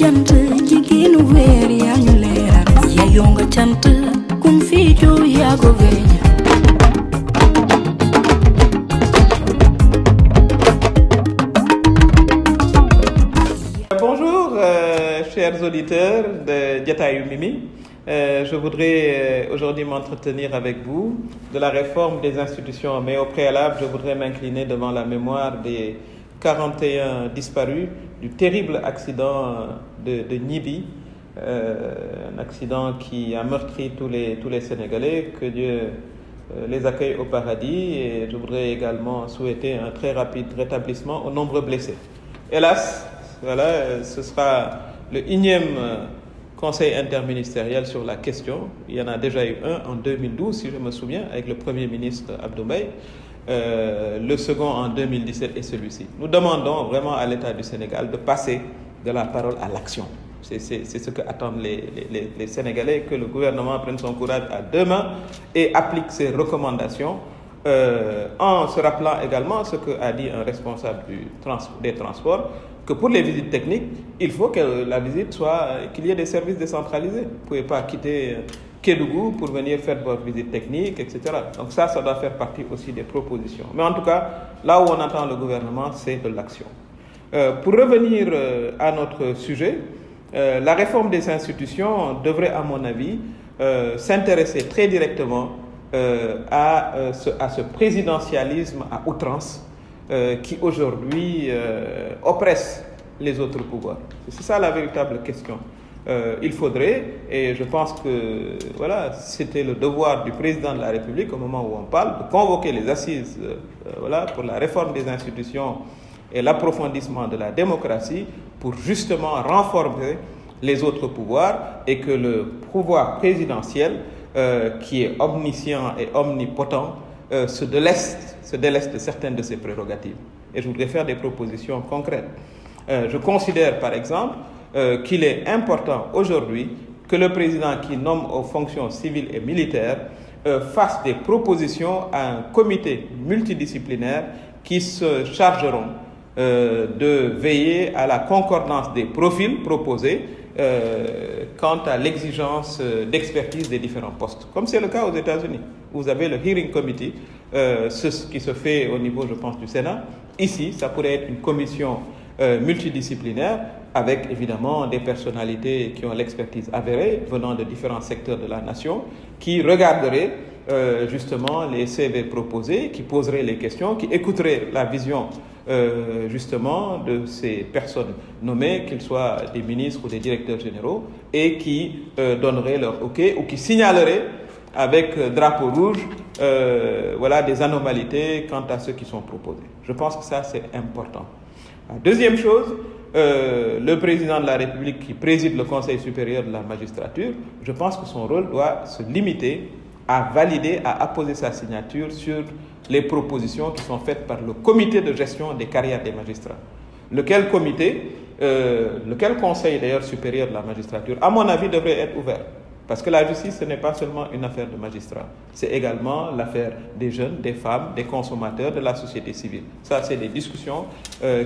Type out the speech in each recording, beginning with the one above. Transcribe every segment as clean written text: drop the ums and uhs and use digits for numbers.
jant jigéenu weer yaa ñu leeral yeyoo nga cant kun fi joo yaa ko weeña. Bonjour chers auditeurs de Jataayu Mimi. Je voudrais aujourd'hui m'entretenir avec vous de la réforme des institutions, mais au préalable, je voudrais m'incliner devant la mémoire des 41 disparus du terrible accident de Nibi, un accident qui a meurtri tous les Sénégalais. Que Dieu les accueille au paradis, et je voudrais également souhaiter un très rapide rétablissement aux nombreux blessés. Hélas, voilà, ce sera le 1e conseil interministériel sur la question. Il y en a déjà eu un en 2012, si je me souviens, avec le Premier ministre Abdou Mbaye. Le second en 2017 et celui-ci. Nous demandons vraiment à l'État du Sénégal de passer de la parole à l'action. C'est ce que attendent les Sénégalais, que le gouvernement prenne son courage à deux mains et applique ses recommandations, en se rappelant également ce qu'a dit un responsable des transports, que pour les visites techniques, il faut que la visite qu'il y ait des services décentralisés. Vous ne pouvez pas quitter Kédougou pour venir faire votre visite technique, etc. Donc ça doit faire partie aussi des propositions. Mais en tout cas, là où on attend le gouvernement, c'est de l'action. Pour revenir à notre sujet, la réforme des institutions devrait, à mon avis, s'intéresser très directement à ce présidentialisme à outrance qui aujourd'hui oppresse les autres pouvoirs. C'est ça la véritable question. Il faudrait, et je pense que voilà, c'était le devoir du président de la République au moment où on parle, de convoquer les assises pour la réforme des institutions et l'approfondissement de la démocratie pour justement renforcer les autres pouvoirs, et que le pouvoir présidentiel, qui est omniscient et omnipotent, se déleste de certaines de ses prérogatives. Et je voudrais faire des propositions concrètes. Je considère par exemple qu'il est important aujourd'hui que le président qui nomme aux fonctions civiles et militaires fasse des propositions à un comité multidisciplinaire qui se chargeront de veiller à la concordance des profils proposés quant à l'exigence d'expertise des différents postes. Comme c'est le cas aux États-Unis. Vous avez le Hearing Committee, ce qui se fait au niveau, je pense, du Sénat. Ici, ça pourrait être une commission multidisciplinaire avec évidemment des personnalités qui ont l'expertise avérée venant de différents secteurs de la nation, qui regarderaient justement les CV proposés, qui poseraient les questions, qui écouteraient la vision justement de ces personnes nommées, qu'ils soient des ministres ou des directeurs généraux, et qui donneraient leur OK ou qui signaleraient avec drapeau rouge des anomalies quant à ceux qui sont proposés. Je pense que ça, c'est important. La deuxième chose, le président de la République qui préside le Conseil supérieur de la magistrature, je pense que son rôle doit se limiter à valider, à apposer sa signature sur les propositions qui sont faites par le comité de gestion des carrières des magistrats. Lequel conseil d'ailleurs supérieur de la magistrature, à mon avis, devrait être ouvert. Parce que la justice, ce n'est pas seulement une affaire de magistrats. C'est également l'affaire des jeunes, des femmes, des consommateurs, de la société civile. Ça, c'est des discussions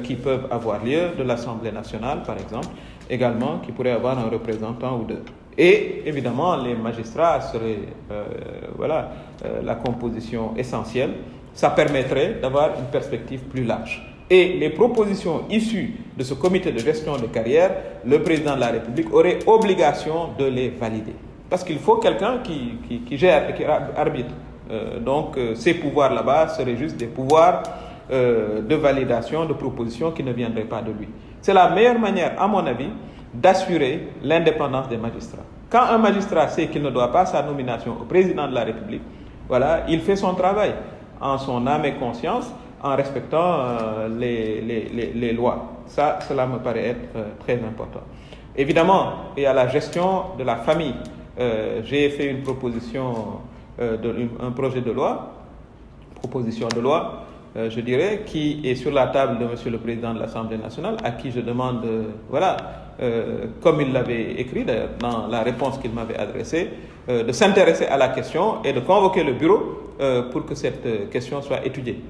qui peuvent avoir lieu, de l'Assemblée nationale, par exemple, également, qui pourrait avoir un représentant ou deux. Et évidemment, les magistrats seraient la composition essentielle. Ça permettrait d'avoir une perspective plus large. Et les propositions issues de ce comité de gestion de carrière, le président de la République aurait obligation de les valider. Parce qu'il faut quelqu'un qui gère et qui arbitre. Donc ces pouvoirs là-bas seraient juste des pouvoirs de validation, de propositions qui ne viendraient pas de lui. C'est la meilleure manière, à mon avis, d'assurer l'indépendance des magistrats. Quand un magistrat sait qu'il ne doit pas sa nomination au président de la République, il fait son travail en son âme et conscience, en respectant les lois. Cela me paraît être très important. Évidemment, il y a la gestion de la famille. J'ai fait une proposition, un projet de loi, je dirais, qui est sur la table de Monsieur le Président de l'Assemblée nationale, à qui je demande, comme il l'avait écrit d'ailleurs dans la réponse qu'il m'avait adressée, de s'intéresser à la question et de convoquer le bureau pour que cette question soit étudiée.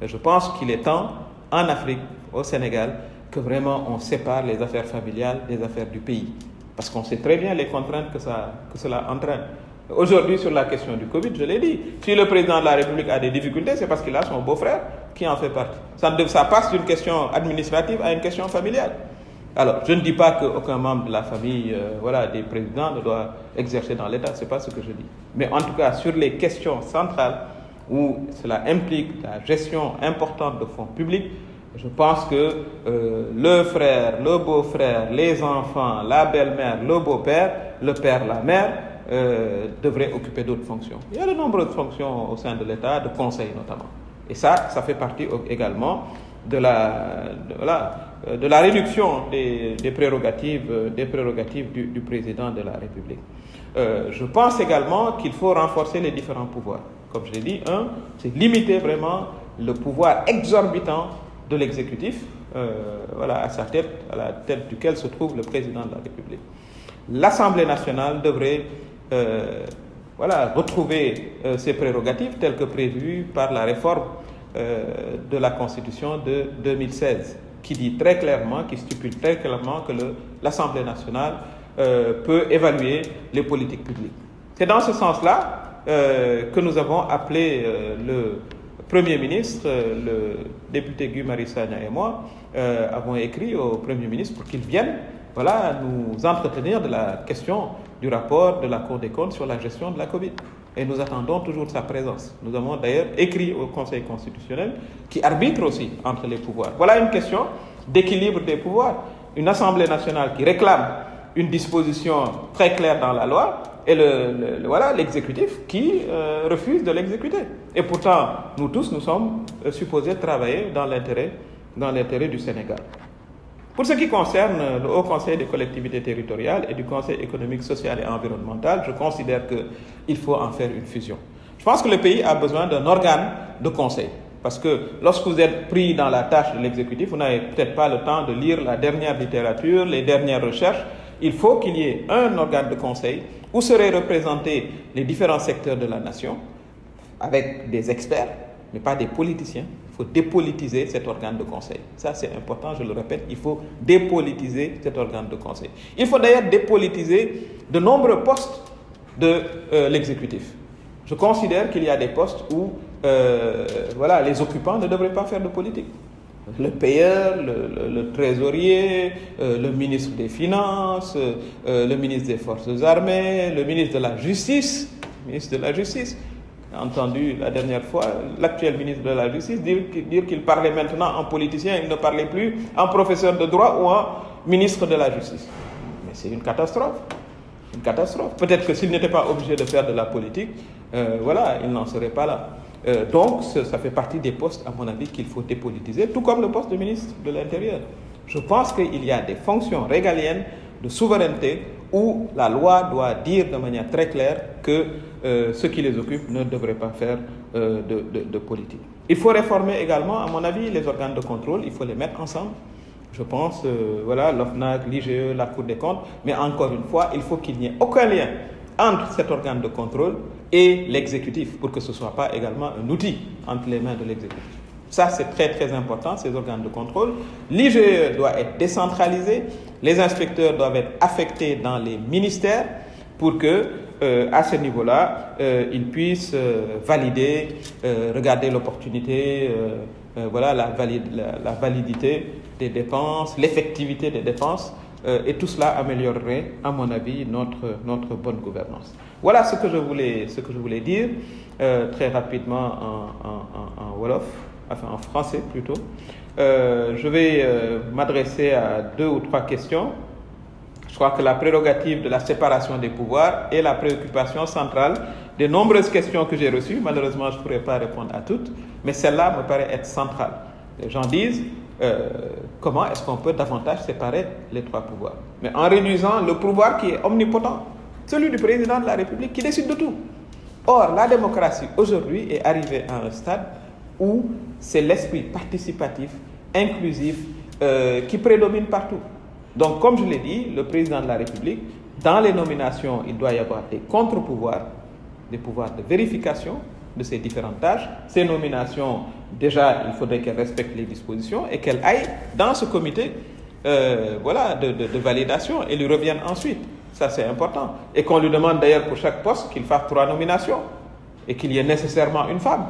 Je pense qu'il est temps, en Afrique, au Sénégal, que vraiment on sépare les affaires familiales des affaires du pays. Parce qu'on sait très bien les contraintes que cela entraîne. Aujourd'hui, sur la question du Covid, je l'ai dit, si le président de la République a des difficultés, c'est parce qu'il a son beau-frère qui en fait partie. Ça passe d'une question administrative à une question familiale. Alors, je ne dis pas qu'aucun membre de la famille des présidents ne doit exercer dans l'État, ce n'est pas ce que je dis. Mais en tout cas, sur les questions centrales où cela implique la gestion importante de fonds publics, je pense que le frère, le beau-frère, les enfants, la belle-mère, le beau-père, le père, la mère, devraient occuper d'autres fonctions. Il y a de nombreuses fonctions au sein de l'État, de conseil notamment. Et ça fait partie également de la réduction des prérogatives du président de la République. Je pense également qu'il faut renforcer les différents pouvoirs. Comme je l'ai dit, c'est limiter vraiment le pouvoir exorbitant de l'exécutif, à la tête duquel se trouve le président de la République. L'Assemblée nationale devrait retrouver ses prérogatives telles que prévues par la réforme de la Constitution de 2016, qui dit très clairement, qui stipule très clairement que l'Assemblée nationale peut évaluer les politiques publiques. C'est dans ce sens-là que nous avons appelé le Premier ministre, le député Guy Marius Sagna et moi, avons écrit au Premier ministre pour qu'il vienne nous entretenir de la question du rapport de la Cour des comptes sur la gestion de la Covid. Et nous attendons toujours sa présence. Nous avons d'ailleurs écrit au Conseil constitutionnel qui arbitre aussi entre les pouvoirs. Voilà une question d'équilibre des pouvoirs. Une Assemblée nationale qui réclame une disposition très claire dans la loi et l'exécutif qui refuse de l'exécuter. Et pourtant, nous tous, nous sommes supposés travailler dans l'intérêt du Sénégal. Pour ce qui concerne le Haut Conseil des collectivités territoriales et du Conseil économique, social et environnemental, je considère qu'il faut en faire une fusion. Je pense que le pays a besoin d'un organe de conseil. Parce que lorsque vous êtes pris dans la tâche de l'exécutif, vous n'avez peut-être pas le temps de lire la dernière littérature, les dernières recherches. Il faut qu'il y ait un organe de conseil où seraient représentés les différents secteurs de la nation, avec des experts, mais pas des politiciens. Il faut dépolitiser cet organe de conseil. Ça, c'est important, je le répète, il faut dépolitiser cet organe de conseil. Il faut d'ailleurs dépolitiser de nombreux postes de l'exécutif. Je considère qu'il y a des postes où les occupants ne devraient pas faire de politique. Le payeur, le trésorier, le ministre des Finances, le ministre des Forces armées, le ministre de la Justice. J'ai entendu la dernière fois l'actuel ministre de la Justice dire qu'il parlait maintenant en politicien, il ne parlait plus en professeur de droit ou en ministre de la Justice. Mais c'est une catastrophe. Une catastrophe. Peut-être que s'il n'était pas obligé de faire de la politique, il n'en serait pas là. Donc, ça fait partie des postes, à mon avis, qu'il faut dépolitiser, tout comme le poste de ministre de l'Intérieur. Je pense qu'il y a des fonctions régaliennes de souveraineté où la loi doit dire de manière très claire que ceux qui les occupent ne devraient pas faire de politique. Il faut réformer également, à mon avis, les organes de contrôle, il faut les mettre ensemble. Je pense, l'OFNAC, l'IGE, la Cour des comptes, mais encore une fois, il faut qu'il n'y ait aucun lien entre cet organe de contrôle et l'exécutif, pour que ce ne soit pas également un outil entre les mains de l'exécutif. Ça, c'est très très important, ces organes de contrôle. L'IGE doit être décentralisé, les inspecteurs doivent être affectés dans les ministères pour que, à ce niveau-là, ils puissent valider, regarder l'opportunité, la validité des dépenses, l'effectivité des dépenses, et tout cela améliorerait, à mon avis, notre bonne gouvernance. Voilà ce que je voulais dire très rapidement en Wolof, enfin en français plutôt. Je vais m'adresser à 2 ou 3 questions. Je crois que la prérogative de la séparation des pouvoirs est la préoccupation centrale des nombreuses questions que j'ai reçues. Malheureusement, je ne pourrai pas répondre à toutes, mais celle-là me paraît être centrale. Les gens disent comment est-ce qu'on peut davantage séparer les 3 pouvoirs. Mais en réduisant le pouvoir qui est omnipotent, celui du président de la République qui décide de tout. Or, la démocratie aujourd'hui est arrivée à un stade où c'est l'esprit participatif, inclusif, qui prédomine partout. Donc, comme je l'ai dit, le président de la République, dans les nominations, il doit y avoir des contre-pouvoirs, des pouvoirs de vérification, de ces différentes tâches. Ces nominations, déjà, il faudrait qu'elles respectent les dispositions et qu'elles aillent dans ce comité de validation et lui reviennent ensuite. Ça, c'est important. Et qu'on lui demande d'ailleurs pour chaque poste qu'il fasse 3 nominations et qu'il y ait nécessairement une femme,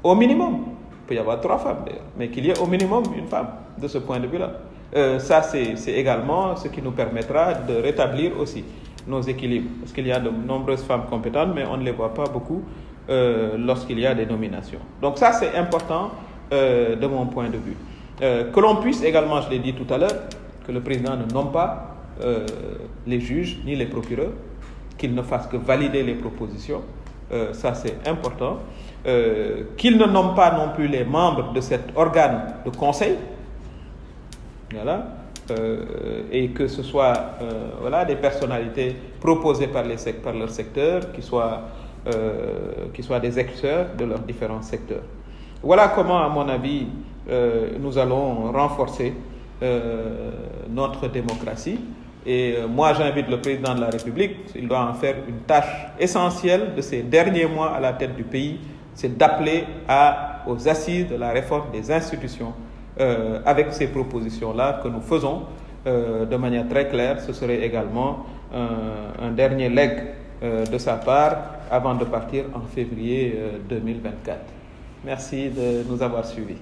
au minimum. Il peut y avoir 3 femmes d'ailleurs, mais qu'il y ait au minimum une femme de ce point de vue-là. Ça, c'est également ce qui nous permettra de rétablir aussi nos équilibres. Parce qu'il y a de nombreuses femmes compétentes, mais on ne les voit pas beaucoup lorsqu'il y a des nominations. Donc ça, c'est important de mon point de vue. Que l'on puisse également, je l'ai dit tout à l'heure, que le président ne nomme pas les juges ni les procureurs, qu'il ne fasse que valider les propositions. Ça, c'est important. Qu'il ne nomme pas non plus les membres de cet organe de conseil. Voilà. Et que ce soit des personnalités proposées par leur secteur, qui soient des experts de leurs différents secteurs. Voilà comment, à mon avis, nous allons renforcer notre démocratie. Et moi, j'invite le président de la République, il doit en faire une tâche essentielle de ces derniers mois à la tête du pays, c'est d'appeler aux assises de la réforme des institutions. Avec ces propositions-là que nous faisons de manière très claire, ce serait également un dernier leg de sa part avant de partir en février 2024. Merci de nous avoir suivis.